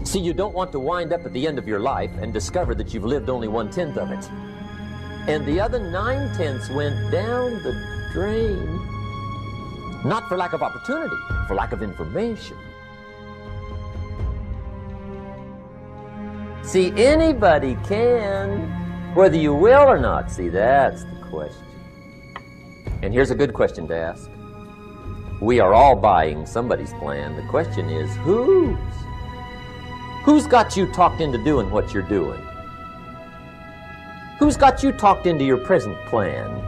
See, you don't want to wind up at the end of your life and discover that you've lived only 1/10 of it. And the other 9/10 went down the drain. Not for lack of opportunity, for lack of information. See, anybody can, whether you will or not. See, that's the question. And here's a good question to ask. We are all buying somebody's plan. The question is, whose? Who's got you talked into doing what you're doing? Who's got you talked into your present plan?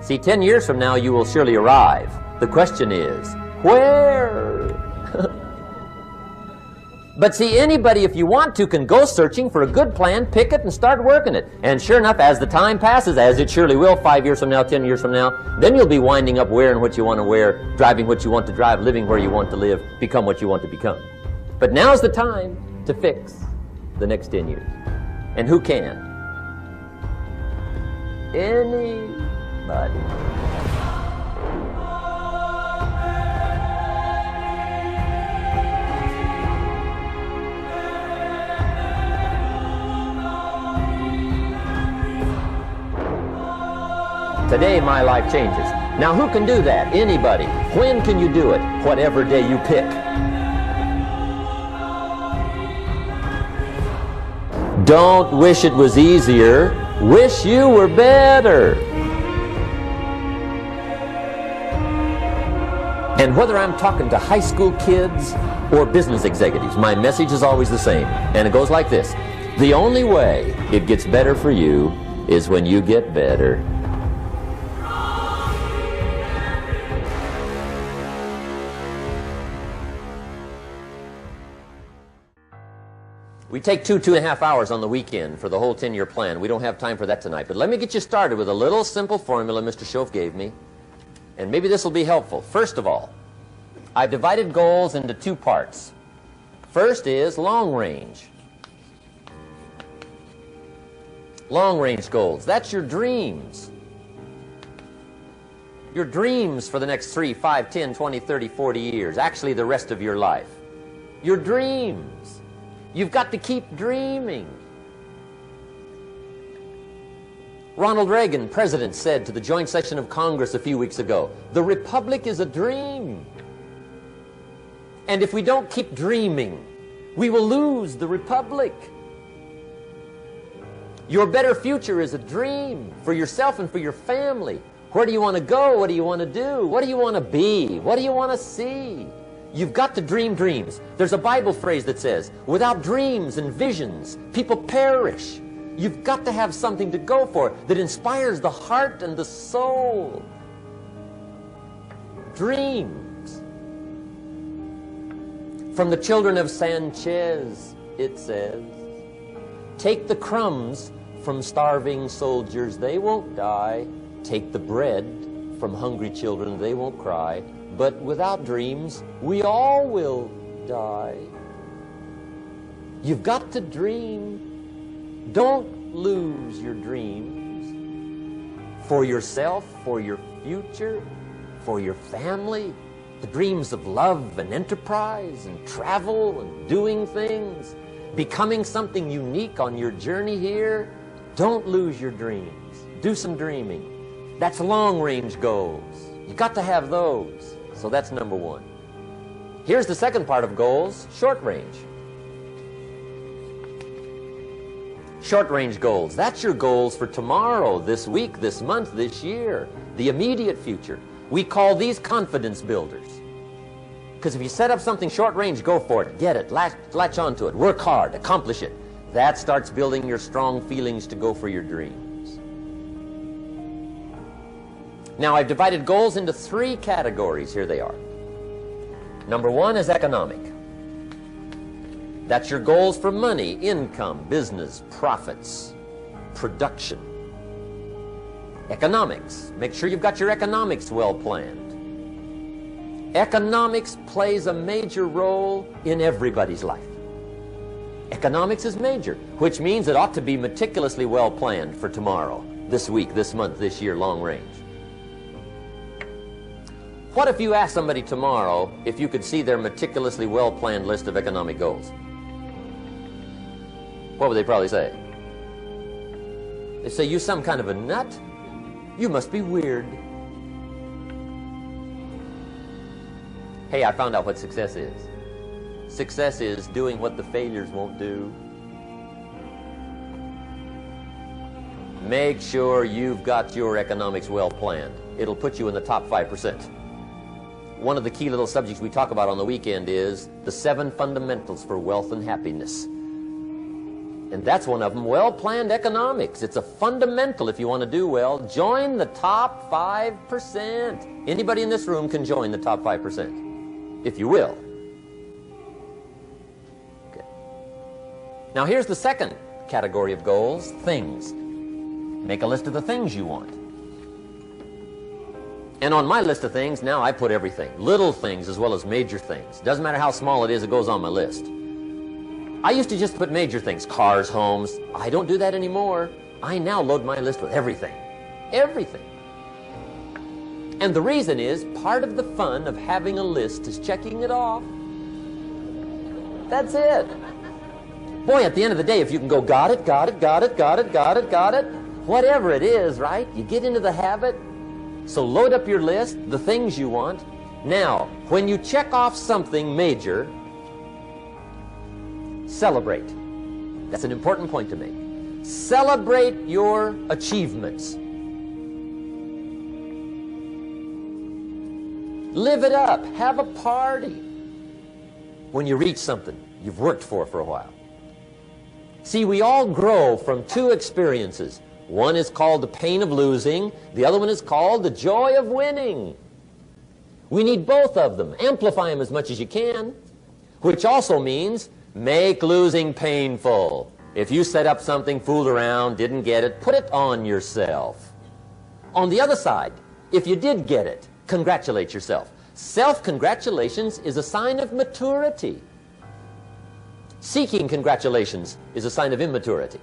See, 10 years from now, you will surely arrive. The question is, where? But see, anybody, if you want to, can go searching for a good plan, pick it, and start working it. And sure enough, as the time passes, as it surely will 5 years from now, 10 years from now, then you'll be winding up wearing what you want to wear, driving what you want to drive, living where you want to live, become what you want to become. But now's the time to fix the next 10 years. And who can? Anybody. Today, my life changes. Now, who can do that? Anybody. When can you do it? Whatever day you pick. Don't wish it was easier. Wish you were better. And whether I'm talking to high school kids or business executives, my message is always the same. And it goes like this. The only way it gets better for you is when you get better. We take 2.5 hours on the weekend for the whole 10-year plan. We don't have time for that tonight. But let me get you started with a little simple formula Mr. Shoaff gave me. And maybe this will be helpful. First of all, I've divided goals into 2 parts. First is long range. Long range goals. That's your dreams. Your dreams for the next 3, 5, 10, 20, 30, 40 years. Actually, the rest of your life. Your dreams. You've got to keep dreaming. Ronald Reagan, president, said to the joint session of Congress a few weeks ago, "The Republic is a dream. And if we don't keep dreaming, we will lose the Republic." Your better future is a dream for yourself and for your family. Where do you want to go? What do you want to do? What do you want to be? What do you want to see? You've got to dream dreams. There's a Bible phrase that says, without dreams and visions, people perish. You've got to have something to go for that inspires the heart and the soul. Dreams. From the children of Sanchez, it says, take the crumbs from starving soldiers, they won't die. Take the bread from hungry children, they won't cry. But without dreams, we all will die. You've got to dream. Don't lose your dreams. For yourself, for your future, for your family. The dreams of love and enterprise and travel and doing things. Becoming something unique on your journey here. Don't lose your dreams. Do some dreaming. That's long-range goals. You've got to have those. So that's number 1. Here's the second part of goals, short range. Short range goals, that's your goals for tomorrow, this week, this month, this year, the immediate future. We call these confidence builders. Because if you set up something short range, go for it, get it, latch onto it, work hard, accomplish it. That starts building your strong feelings to go for your dreams. Now, I've divided goals into 3 categories. Here they are. Number 1 is economic. That's your goals for money, income, business, profits, production. Economics. Make sure you've got your economics well planned. Economics plays a major role in everybody's life. Economics is major, which means it ought to be meticulously well planned for tomorrow, this week, this month, this year, long range. What if you asked somebody tomorrow if you could see their meticulously well-planned list of economic goals? What would they probably say? They say, you some kind of a nut? You must be weird. Hey, I found out what success is. Success is doing what the failures won't do. Make sure you've got your economics well planned. It'll put you in the top 5%. One of the key little subjects we talk about on the weekend is the 7 fundamentals for wealth and happiness. And that's one of them, well-planned economics. It's a fundamental if you want to do well. Join the top 5%. Anybody in this room can join the top 5%, if you will. Okay. Now here's the second category of goals, things. Make a list of the things you want. And on my list of things, now I put everything. Little things as well as major things. Doesn't matter how small it is, it goes on my list. I used to just put major things, cars, homes. I don't do that anymore. I now load my list with everything. Everything. And the reason is, part of the fun of having a list is checking it off. That's it. Boy, at the end of the day, if you can go, got it, got it, got it, got it, got it, got it, whatever it is, right? You get into the habit. So load up your list, the things you want. Now, when you check off something major, celebrate. That's an important point to make. Celebrate your achievements. Live it up. Have a party when you reach something you've worked for a while. See, we all grow from 2 experiences. One is called the pain of losing. The other one is called the joy of winning. We need both of them. Amplify them as much as you can, which also means make losing painful. If you set up something, fooled around, didn't get it, put it on yourself. On the other side, if you did get it, congratulate yourself. Self-congratulations is a sign of maturity. Seeking congratulations is a sign of immaturity.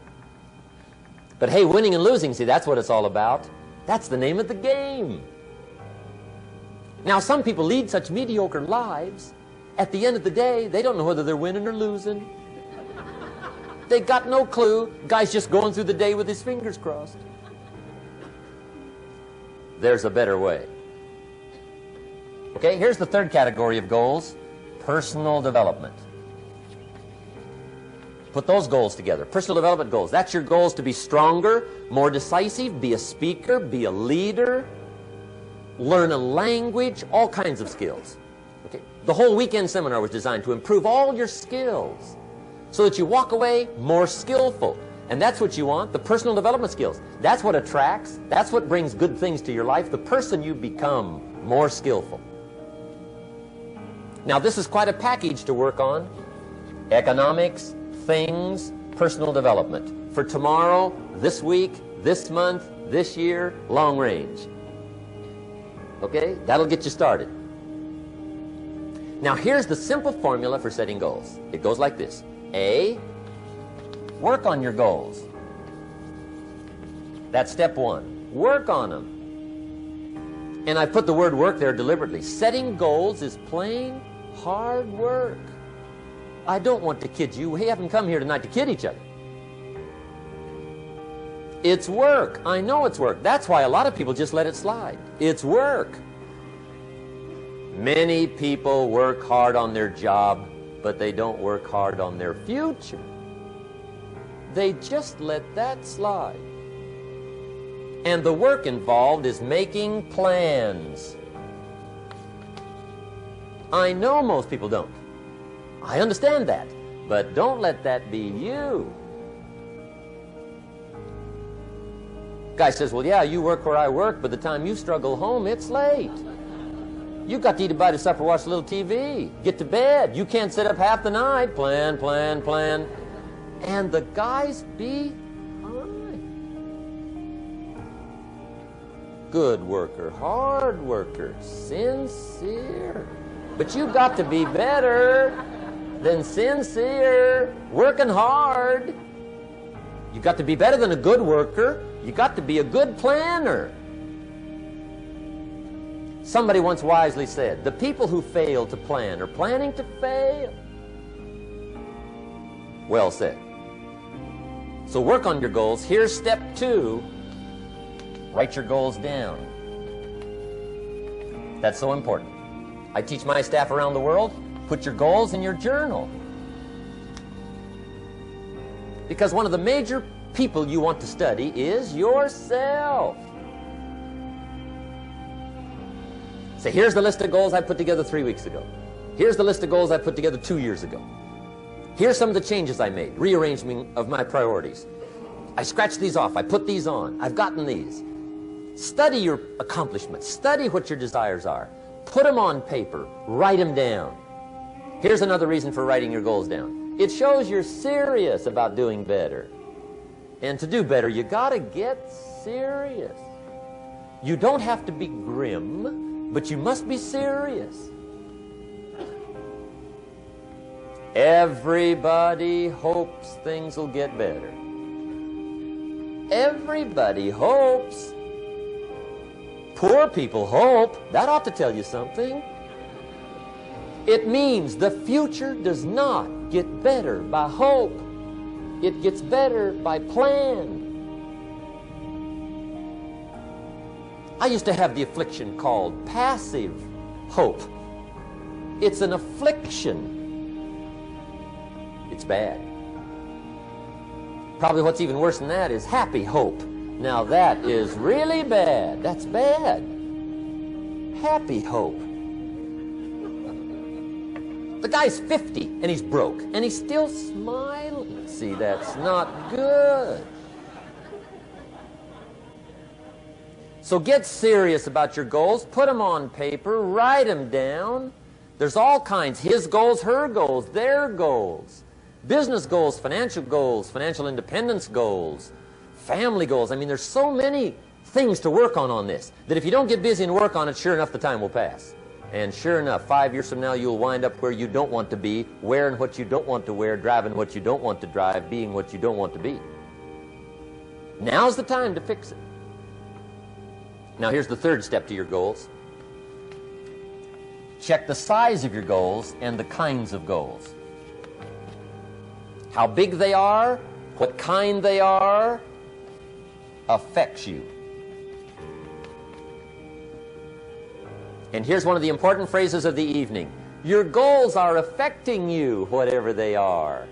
But hey, winning and losing, see, that's what it's all about. That's the name of the game. Now, some people lead such mediocre lives, at the end of the day, they don't know whether they're winning or losing. They got no clue. Guy's just going through the day with his fingers crossed. There's a better way. Okay, here's the third category of goals, personal development. Put those goals together. Personal development goals. That's your goals to be stronger, more decisive, be a speaker, be a leader, learn a language, all kinds of skills. Okay? The whole weekend seminar was designed to improve all your skills so that you walk away more skillful. And that's what you want, the personal development skills. That's what attracts, that's what brings good things to your life, the person you become, more skillful. Now, this is quite a package to work on. Economics, things, personal development. For tomorrow, this week, this month, this year, long range. Okay? That'll get you started. Now, here's the simple formula for setting goals. It goes like this. A, work on your goals. That's step 1. Work on them. And I put the word work there deliberately. Setting goals is plain hard work. I don't want to kid you. We haven't come here tonight to kid each other. It's work. I know it's work. That's why a lot of people just let it slide. It's work. Many people work hard on their job, but they don't work hard on their future. They just let that slide. And the work involved is making plans. I know most people don't. I understand that, but don't let that be you. Guy says, well, yeah, you work where I work, but the time you struggle home, it's late. You got to eat a bite of supper, watch a little TV, get to bed. You can't sit up half the night. Plan, plan, plan. And the guy's behind. Good worker, hard worker, sincere. But you got to be better than sincere, working hard. You got to be better than a good worker. You got to be a good planner. Somebody once wisely said, the people who fail to plan are planning to fail. Well said. So work on your goals. Here's step 2. Write your goals down. That's so important. I teach my staff around the world, put your goals in your journal. Because one of the major people you want to study is yourself. Say, here's the list of goals I put together 3 weeks ago. Here's the list of goals I put together 2 years ago. Here's some of the changes I made, rearrangement of my priorities. I scratched these off, I put these on, I've gotten these. Study your accomplishments, study what your desires are. Put them on paper, write them down. Here's another reason for writing your goals down. It shows you're serious about doing better. And to do better, you gotta get serious. You don't have to be grim, but you must be serious. Everybody hopes things will get better. Everybody hopes. Poor people hope. That ought to tell you something. It means the future does not get better by hope. It gets better by plan. I used to have the affliction called passive hope. It's an affliction. It's bad. Probably what's even worse than that is happy hope. Now that is really bad. That's bad. Happy hope. The guy's 50 and he's broke and he's still smiling. See, that's not good. So get serious about your goals. Put them on paper. Write them down. There's all kinds. His goals, her goals, their goals. Business goals, financial independence goals, family goals. I mean, there's so many things to work on this that if you don't get busy and work on it, sure enough, the time will pass. And sure enough, 5 years from now, you'll wind up where you don't want to be, wearing what you don't want to wear, driving what you don't want to drive, being what you don't want to be. Now's the time to fix it. Now, here's the third step to your goals. Check the size of your goals and the kinds of goals. How big they are, what kind they are, affects you. And here's one of the important phrases of the evening. Your goals are affecting you, whatever they are.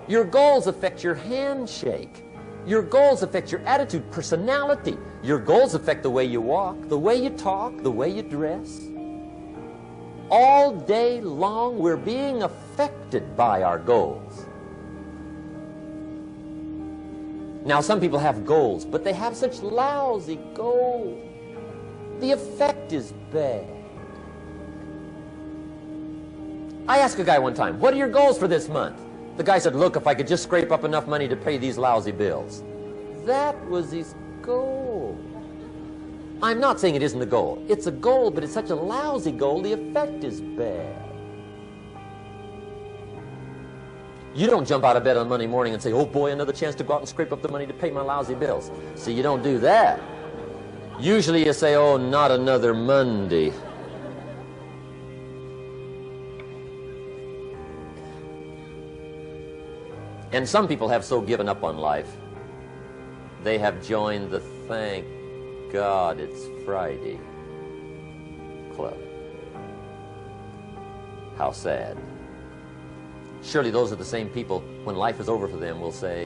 Your goals affect your handshake. Your goals affect your attitude, personality. Your goals affect the way you walk, the way you talk, the way you dress. All day long, we're being affected by our goals. Now, some people have goals, but they have such lousy goals. The effect is bad. I asked a guy one time, what are your goals for this month? The guy said, look, if I could just scrape up enough money to pay these lousy bills. That was his goal. I'm not saying it isn't a goal. It's a goal, but it's such a lousy goal, the effect is bad. You don't jump out of bed on Monday morning and say, oh boy, another chance to go out and scrape up the money to pay my lousy bills. See, you don't do that. Usually you say, oh, not another Monday. And some people have so given up on life, they have joined the thank God it's Friday club. How sad. Surely those are the same people, when life is over for them, will say,